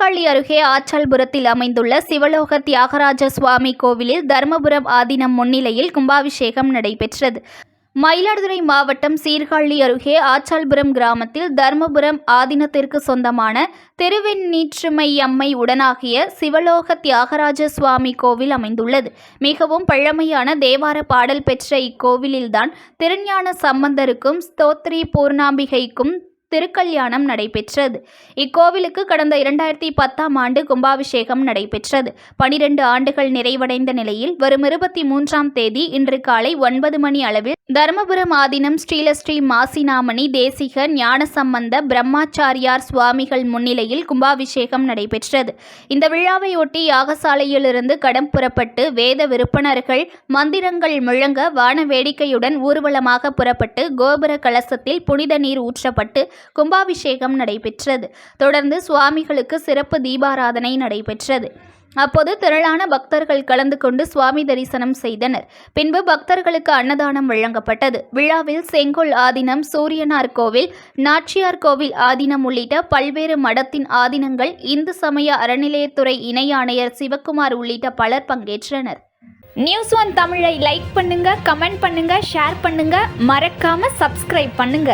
சீர்காழி அருகே ஆச்சாள்புரத்தில் அமைந்துள்ள சிவலோக தியாகராஜ சுவாமி கோவிலில் தர்மபுரம் ஆதீனம் முன்னிலையில் கும்பாபிஷேகம் நடைபெற்றது. மயிலாடுதுறை மாவட்டம் சீர்காழி அருகே ஆச்சாள்புரம் கிராமத்தில் தர்மபுரம் ஆதீனத்திற்கு சொந்தமான திருவெண்ணீற்றுமையம்மை உடனாகிய சிவலோக தியாகராஜ சுவாமி கோவில் அமைந்துள்ளது. மிகவும் பழமையான தேவார பாடல் பெற்ற இக்கோவிலில்தான் திருஞான சம்பந்தருக்கும் ஸ்தோத்ரி பூர்ணாம்பிகைக்கும் திருக்கல்யாணம் நடைபெற்றது. இக்கோவிலுக்கு கடந்த 2010ஆம் ஆண்டு கும்பாபிஷேகம் நடைபெற்றது. 12 ஆண்டுகள் நிறைவடைந்த நிலையில் வரும் 23ஆம் தேதி இன்று காலை 9 மணி அளவில் தர்மபுரம் ஆதீனம் ஸ்ரீலஸ்ரீ மாசினாமணி தேசிக ஞானசம்பந்த பிரம்மாச்சாரியார் சுவாமிகள் முன்னிலையில் கும்பாபிஷேகம் நடைபெற்றது. இந்த விழாவையொட்டி யாகசாலையிலிருந்து கடம் புறப்பட்டு வேத விருப்பனர்கள் மந்திரங்கள் முழங்க வான வேடிக்கையுடன் ஊர்வலமாக புறப்பட்டு கோபுர கலசத்தில் புனித நீர் ஊற்றப்பட்டு கும்பாபிஷேகம் நடைபெற்றது. தொடர்ந்து சுவாமிகளுக்கு சிறப்பு தீபாராதனை நடைபெற்றது. அப்போது திரளான பக்தர்கள் கலந்து கொண்டு சுவாமி தரிசனம் செய்தனர். பின்பு பக்தர்களுக்கு அன்னதானம் வழங்கப்பட்டது. விழாவில் செங்கோல் ஆதீனம், சூரியனார் கோவில், நாச்சியார் கோவில் ஆதீனம் உள்ளிட்ட பல்வேறு மடத்தின் ஆதீனங்கள், இந்து சமய அறநிலையத்துறை இணை ஆணையர் சிவக்குமார் உள்ளிட்ட பலர் பங்கேற்றனர். News1 தமிழை லைக் பண்ணுங்க, கமெண்ட் பண்ணுங்க, ஷேர் பண்ணுங்க, மறக்காம சப்ஸ்கிரைப் பண்ணுங்க.